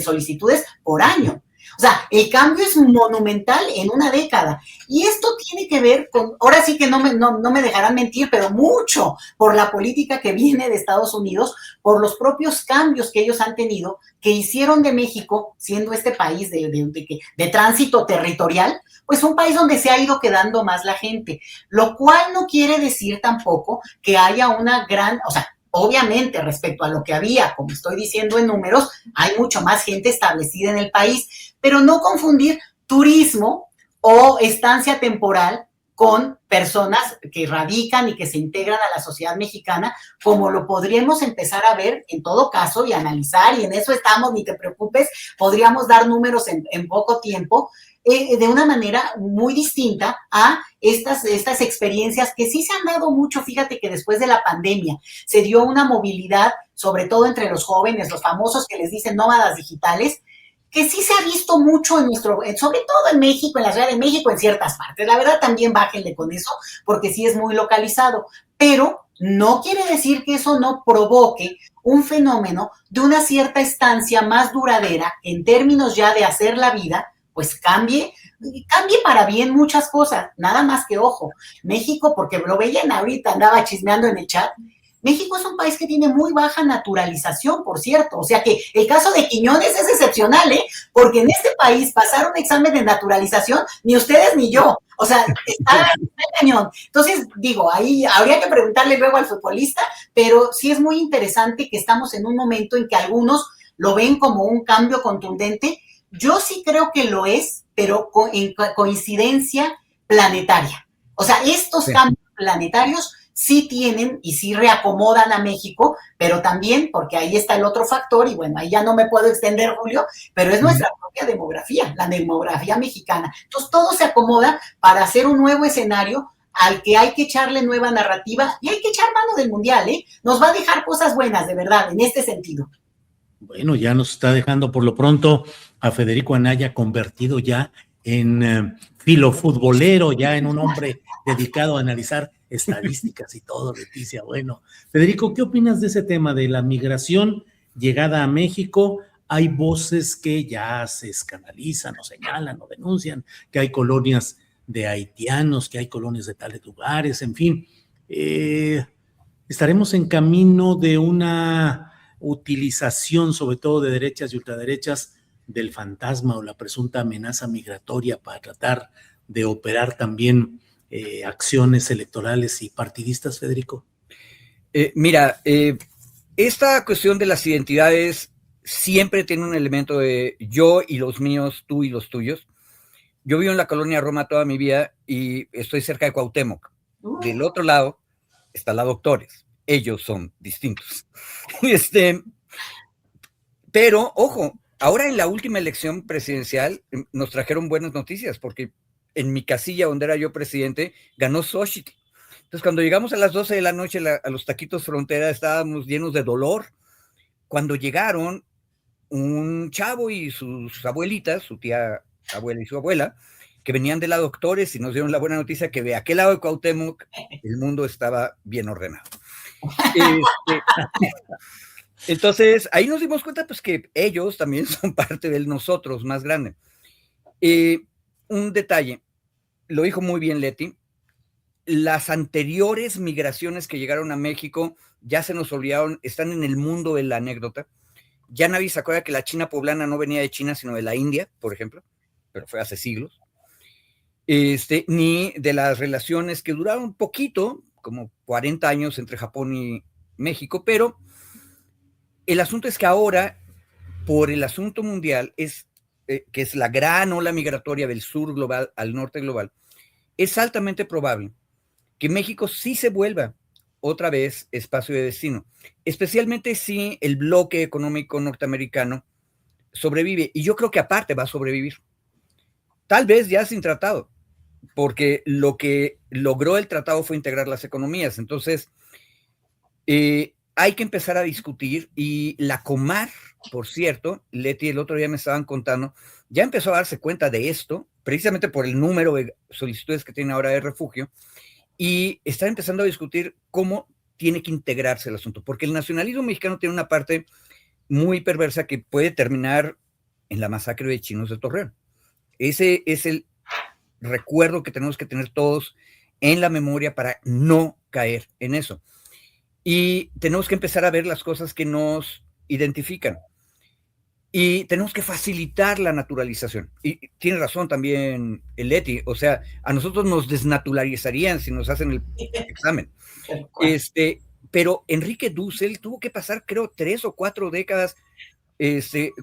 solicitudes por año. O sea, el cambio es monumental en una década. Y esto tiene que ver con, ahora sí que no me dejarán mentir, pero mucho por la política que viene de Estados Unidos, por los propios cambios que ellos han tenido, que hicieron de México, siendo este país de tránsito territorial, pues un país donde se ha ido quedando más la gente. Lo cual no quiere decir tampoco que haya una gran, o sea, obviamente, respecto a lo que había, como estoy diciendo en números, hay mucho más gente establecida en el país, pero no confundir turismo o estancia temporal con personas que radican y que se integran a la sociedad mexicana, como lo podríamos empezar a ver en todo caso y analizar, y en eso estamos, ni te preocupes, podríamos dar números en poco tiempo, de una manera muy distinta a estas experiencias que sí se han dado mucho. Fíjate que después de la pandemia se dio una movilidad, sobre todo entre los jóvenes, los famosos que les dicen nómadas digitales, que sí se ha visto mucho sobre todo en México, en la Ciudad de México, en ciertas partes. La verdad también bájenle con eso, porque sí es muy localizado, pero no quiere decir que eso no provoque un fenómeno de una cierta estancia más duradera en términos ya de hacer la vida, pues cambie para bien muchas cosas. Nada más que ojo, México, porque lo veían ahorita, andaba chismeando en el chat, México es un país que tiene muy baja naturalización, por cierto. O sea que el caso de Quiñones es excepcional, ¿eh? Porque en este país pasar un examen de naturalización, ni ustedes ni yo. O sea, está cañón. Entonces, digo, ahí habría que preguntarle luego al futbolista, pero sí es muy interesante que estamos en un momento en que algunos lo ven como un cambio contundente. Yo sí creo que lo es, pero en coincidencia planetaria. O sea, estos cambios planetarios sí tienen y sí reacomodan a México, pero también, porque ahí está el otro factor, y bueno, ahí ya no me puedo extender, Julio, pero es nuestra propia demografía, la demografía mexicana. Entonces, todo se acomoda para hacer un nuevo escenario al que hay que echarle nueva narrativa y hay que echar mano del Mundial, ¿eh? Nos va a dejar cosas buenas, de verdad, en este sentido. Bueno, ya nos está dejando por lo pronto a Federico Anaya convertido ya en filofutbolero, ya en un hombre dedicado a analizar estadísticas y todo, Leticia. Bueno, Federico, ¿qué opinas de ese tema de la migración llegada a México? Hay voces que ya se escandalizan o señalan o denuncian que hay colonias de haitianos, que hay colonias de tales lugares, en fin. Estaremos en camino de una utilización, sobre todo de derechas y ultraderechas, del fantasma o la presunta amenaza migratoria para tratar de operar también acciones electorales y partidistas, Federico? Mira, esta cuestión de las identidades siempre tiene un elemento de yo y los míos, tú y los tuyos. Yo vivo en la colonia Roma toda mi vida y estoy cerca de Cuauhtémoc. Del otro lado está la Doctores. Ellos son distintos. Pero, ojo, ahora en la última elección presidencial nos trajeron buenas noticias, porque en mi casilla donde era yo presidente, ganó Xochitl. Entonces, cuando llegamos a las 12 de la noche a los Taquitos Frontera, estábamos llenos de dolor. Cuando llegaron un chavo y sus abuelitas, su tía abuela y su abuela, que venían de la Doctores y nos dieron la buena noticia que de aquel lado de Cuauhtémoc el mundo estaba bien ordenado. Entonces, ahí nos dimos cuenta pues que ellos también son parte del nosotros más grande. Un detalle, lo dijo muy bien Leti, las anteriores migraciones que llegaron a México ya se nos olvidaron, están en el mundo de la anécdota. Ya nadie se acuerda que la China poblana no venía de China, sino de la India, por ejemplo, pero fue hace siglos. Ni de las relaciones que duraron un poquito, como 40 años entre Japón y México, pero el asunto es que ahora, por el asunto mundial, que es la gran ola migratoria del sur global al norte global, es altamente probable que México sí se vuelva otra vez espacio de destino, especialmente si el bloque económico norteamericano sobrevive, y yo creo que aparte va a sobrevivir, tal vez ya sin tratado, porque lo que logró el tratado fue integrar las economías. Entonces, hay que empezar a discutir, y la Comar, por cierto, Leti, el otro día me estaban contando, ya empezó a darse cuenta de esto, precisamente por el número de solicitudes que tiene ahora de refugio, y está empezando a discutir cómo tiene que integrarse el asunto, porque el nacionalismo mexicano tiene una parte muy perversa que puede terminar en la masacre de chinos de Torreón. Ese es el recuerdo que tenemos que tener todos en la memoria para no caer en eso. Y tenemos que empezar a ver las cosas que nos identifican. Y tenemos que facilitar la naturalización. Y tiene razón también el Leti, o sea, a nosotros nos desnaturalizarían si nos hacen el examen. Pero Enrique Dussel tuvo que pasar, creo, 3 o 4 décadas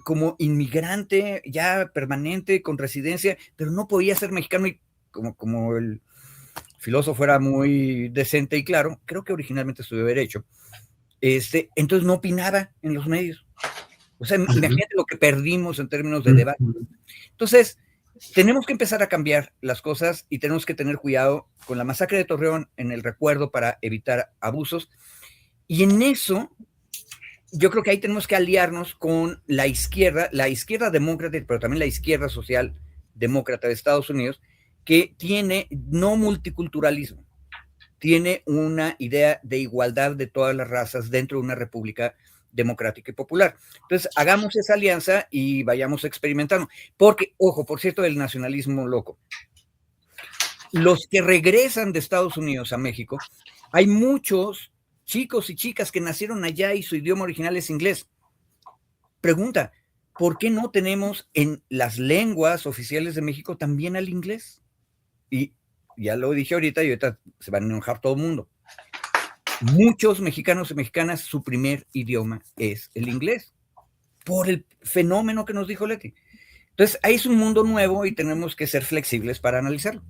como inmigrante ya permanente, con residencia, pero no podía ser mexicano, y como el filósofo era muy decente y claro, creo que originalmente estudió Derecho, entonces no opinaba en los medios. O sea, imagínate lo que perdimos en términos de debate. Entonces, tenemos que empezar a cambiar las cosas y tenemos que tener cuidado con la masacre de Torreón en el recuerdo para evitar abusos. Y en eso, yo creo que ahí tenemos que aliarnos con la izquierda demócrata, pero también la izquierda social demócrata de Estados Unidos, que tiene no multiculturalismo, tiene una idea de igualdad de todas las razas dentro de una república democrática y popular. Entonces, hagamos esa alianza y vayamos experimentando. Porque, ojo, por cierto, el nacionalismo loco. Los que regresan de Estados Unidos a México, hay muchos chicos y chicas que nacieron allá y su idioma original es inglés. Pregunta, ¿por qué no tenemos en las lenguas oficiales de México también al inglés? Y ya lo dije ahorita y ahorita se van a enojar todo el mundo. Muchos mexicanos y mexicanas, su primer idioma es el inglés, por el fenómeno que nos dijo Leti. Entonces, ahí es un mundo nuevo y tenemos que ser flexibles para analizarlo.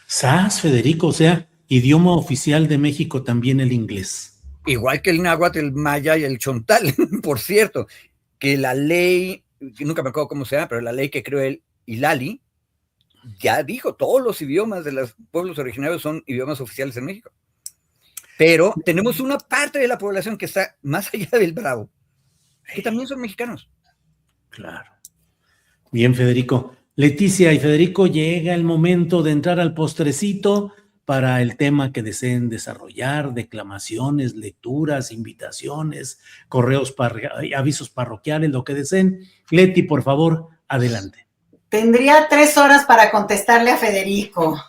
¡Sas, Federico! O sea, idioma oficial de México también el inglés. Igual que el náhuatl, el maya y el chontal, por cierto, que la ley, nunca me acuerdo cómo se llama, pero la ley que creó el Ilali, ya dijo, todos los idiomas de los pueblos originarios son idiomas oficiales en México. Pero tenemos una parte de la población que está más allá del Bravo, que también son mexicanos. Claro. Bien, Federico. Leticia y Federico, llega el momento de entrar al postrecito para el tema que deseen desarrollar, declamaciones, lecturas, invitaciones, correos, avisos parroquiales, lo que deseen. Leti, por favor, adelante. Tendría 3 horas para contestarle a Federico.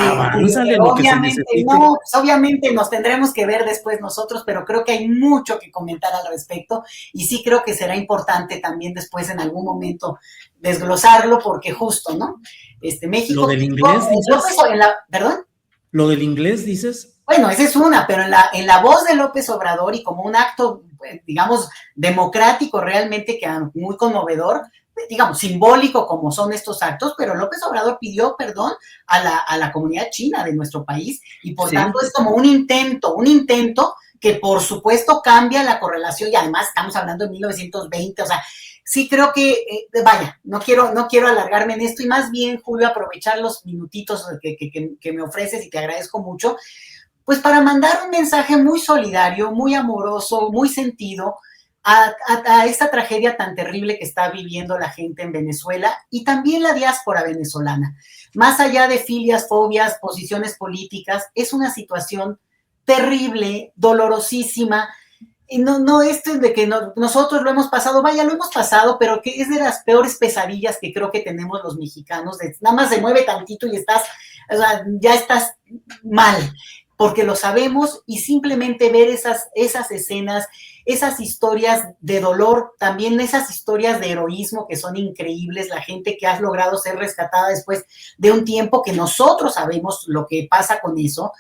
Avánzale lo que se necesite. No, pues obviamente nos tendremos que ver después nosotros, pero creo que hay mucho que comentar al respecto y sí creo que será importante también después en algún momento desglosarlo porque justo, ¿no? México... ¿Lo del inglés dices? ¿Perdón? ¿Lo del inglés dices? Bueno, esa es una, pero en la voz de López Obrador y como un acto, digamos, democrático realmente que muy conmovedor, digamos, simbólico como son estos actos, pero López Obrador pidió perdón a la comunidad china de nuestro país y por tanto es como un intento que por supuesto cambia la correlación y además estamos hablando de 1920, o sea, sí creo que, no quiero alargarme en esto y más bien, Julio, aprovechar los minutitos que me ofreces y te agradezco mucho, pues para mandar un mensaje muy solidario, muy amoroso, muy sentido, a esta tragedia tan terrible que está viviendo la gente en Venezuela y también la diáspora venezolana. Más allá de filias, fobias, posiciones políticas, es una situación terrible, dolorosísima, y no esto es de que nosotros lo hemos pasado, lo hemos pasado, pero que es de las peores pesadillas que creo que tenemos los mexicanos, nada más se mueve tantito y ya estás mal, porque lo sabemos y simplemente ver esas escenas, esas historias de dolor, también esas historias de heroísmo que son increíbles, la gente que ha logrado ser rescatada después de un tiempo que nosotros sabemos lo que pasa con eso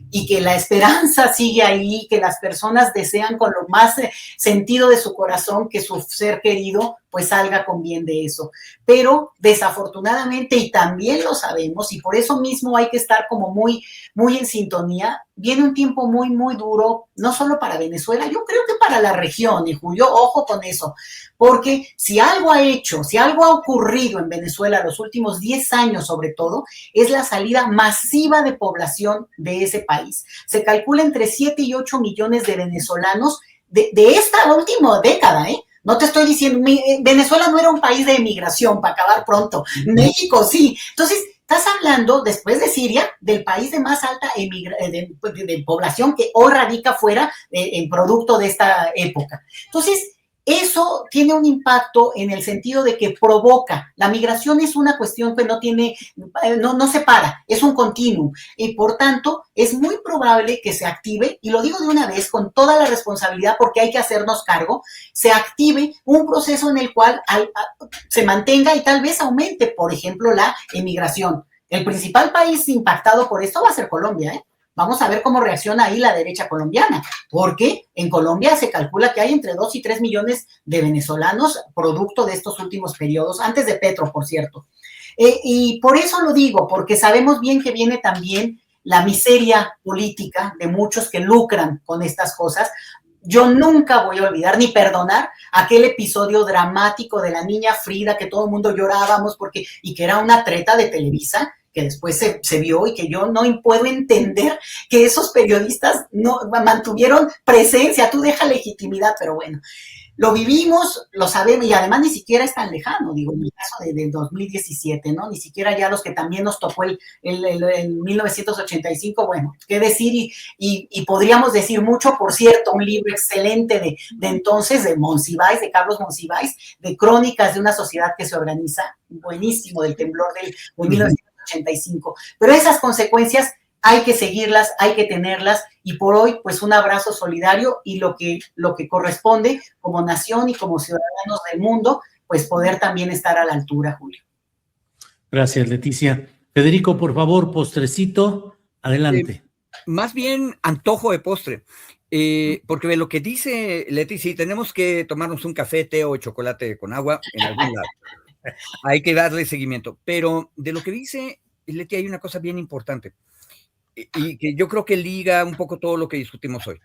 y que la esperanza sigue ahí, que las personas desean con lo más sentido de su corazón que su ser querido pues salga con bien de eso. Pero desafortunadamente, y también lo sabemos, y por eso mismo hay que estar como muy, muy en sintonía, viene un tiempo muy, muy duro, no solo para Venezuela, yo creo que para la región, y Julio, ojo con eso, porque si algo ha ocurrido en Venezuela los últimos 10 años sobre todo, es la salida masiva de población de ese país. Se calcula entre 7 y 8 millones de venezolanos de esta última década, ¿eh? No te estoy diciendo, Venezuela no era un país de emigración, para acabar pronto, México sí. Entonces, estás hablando, después de Siria, del país de más alta de población que hoy radica fuera en producto de esta época. Entonces, eso tiene un impacto en el sentido de que provoca. La migración es una cuestión que no se para, es un continuum. Y por tanto, es muy probable que se active, y lo digo de una vez con toda la responsabilidad porque hay que hacernos cargo, se active un proceso en el cual se mantenga y tal vez aumente, por ejemplo, la emigración. El principal país impactado por esto va a ser Colombia, ¿eh? Vamos a ver cómo reacciona ahí la derecha colombiana, porque en Colombia se calcula que hay entre 2 y 3 millones de venezolanos producto de estos últimos periodos, antes de Petro, por cierto. Y por eso lo digo, porque sabemos bien que viene también la miseria política de muchos que lucran con estas cosas. Yo nunca voy a olvidar ni perdonar aquel episodio dramático de la niña Frida, que todo el mundo llorábamos y que era una treta de Televisa, que después se vio, y que yo no puedo entender que esos periodistas no mantuvieron presencia. Tú deja legitimidad, pero bueno. Lo vivimos, lo sabemos, y además ni siquiera es tan lejano, digo, en el caso de 2017, ¿no? Ni siquiera ya los que también nos tocó el 1985, bueno, qué decir, y podríamos decir mucho. Por cierto, un libro excelente de entonces, de Monsiváis, de Carlos Monsiváis, de Crónicas de una sociedad que se organiza, buenísimo, del temblor de 1985. Pero esas consecuencias hay que seguirlas, hay que tenerlas, y por hoy, pues un abrazo solidario, y lo que corresponde como nación y como ciudadanos del mundo, pues poder también estar a la altura, Julio. Gracias, Leticia. Federico, por favor, postrecito, adelante. Más bien antojo de postre, porque de lo que dice Leti, sí, tenemos que tomarnos un café, té o chocolate con agua en algún lado. Hay que darle seguimiento, pero de lo que dice Leti hay una cosa bien importante, y que yo creo que liga un poco todo lo que discutimos hoy.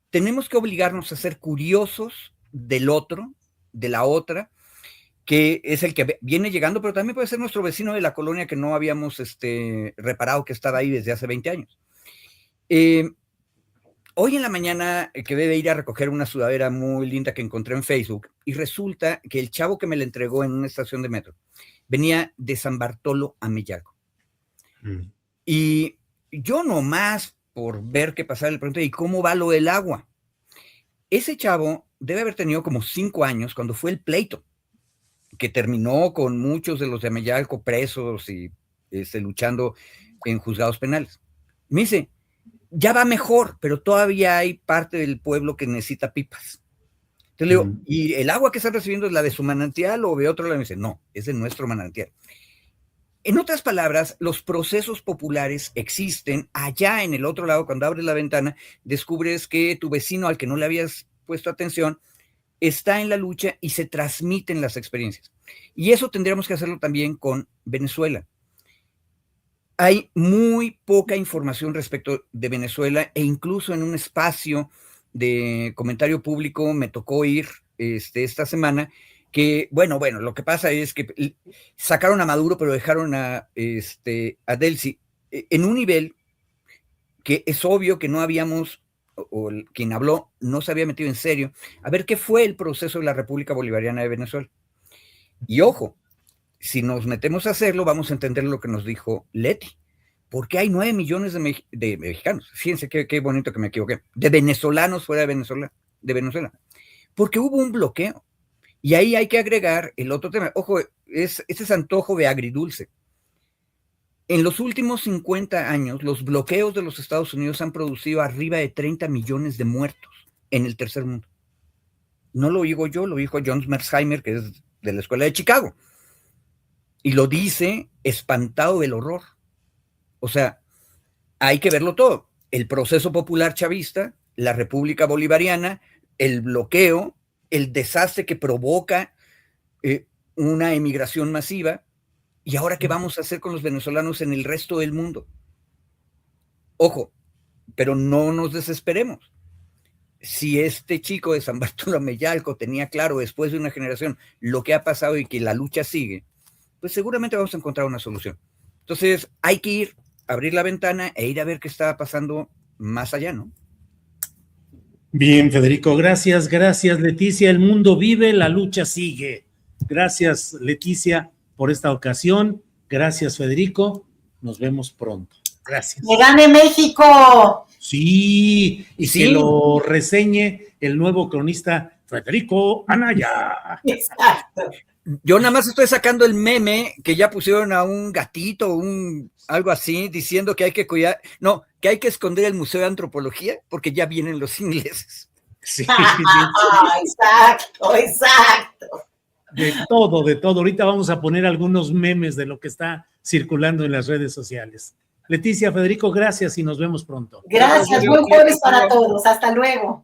Tenemos que obligarnos a ser curiosos del otro, de la otra, que es el que viene llegando, pero también puede ser nuestro vecino de la colonia que no habíamos reparado que estaba ahí desde hace 20 años. Hoy en la mañana que debe ir a recoger una sudadera muy linda que encontré en Facebook, y resulta que el chavo que me la entregó en una estación de metro venía de San Bartolo a Mellarco. Y yo nomás por ver qué pasaba le pregunté, ¿y cómo va lo del agua? Ese chavo debe haber tenido como 5 años cuando fue el pleito, que terminó con muchos de los de Mellarco presos y luchando en juzgados penales. Me dice, ya va mejor, pero todavía hay parte del pueblo que necesita pipas. Entonces le digo, ¿y el agua que están recibiendo es la de su manantial o de otro lado? Me dice, no, es de nuestro manantial. En otras palabras, los procesos populares existen allá en el otro lado. Cuando abres la ventana, descubres que tu vecino al que no le habías puesto atención está en la lucha y se transmiten las experiencias. Y eso tendríamos que hacerlo también con Venezuela. Hay muy poca información respecto de Venezuela, e incluso en un espacio de comentario público me tocó ir esta semana, que, bueno, lo que pasa es que sacaron a Maduro, pero dejaron a Delcy en un nivel que es obvio que no habíamos, o quien habló no se había metido en serio a ver qué fue el proceso de la República Bolivariana de Venezuela. Y ojo, si nos metemos a hacerlo, vamos a entender lo que nos dijo Leti, porque hay 9 millones de mexicanos, fíjense qué bonito que me equivoqué, de venezolanos fuera de Venezuela, porque hubo un bloqueo. Y ahí hay que agregar el otro tema. Ojo, este es antojo de agridulce. En los últimos 50 años, los bloqueos de los Estados Unidos han producido arriba de 30 millones de muertos en el tercer mundo. No lo digo yo, lo dijo John Mearsheimer, que es de la Escuela de Chicago. Y lo dice espantado del horror. O sea, hay que verlo todo. El proceso popular chavista, la República Bolivariana, el bloqueo, el desastre que provoca una emigración masiva, y ahora qué vamos a hacer con los venezolanos en el resto del mundo. Ojo, pero no nos desesperemos. Si este chico de San Bartolo Mellarco tenía claro después de una generación lo que ha pasado y que la lucha sigue, pues seguramente vamos a encontrar una solución. Entonces hay que ir, abrir la ventana e ir a ver qué está pasando más allá, ¿no? Bien, Federico, gracias, Leticia. El mundo vive, la lucha sigue. Gracias, Leticia, por esta ocasión. Gracias, Federico. Nos vemos pronto. Gracias. ¡Que gane México! Sí, y sí, que lo reseñe el nuevo cronista Federico Anaya. Exacto. Yo nada más estoy sacando el meme que ya pusieron a un gatito, algo así, diciendo que hay que cuidar, no, que hay que esconder el Museo de Antropología porque ya vienen los ingleses. Sí. Exacto. De todo. Ahorita vamos a poner algunos memes de lo que está circulando en las redes sociales. Leticia, Federico, gracias y nos vemos pronto. Gracias, buen jueves para todos. Hasta luego.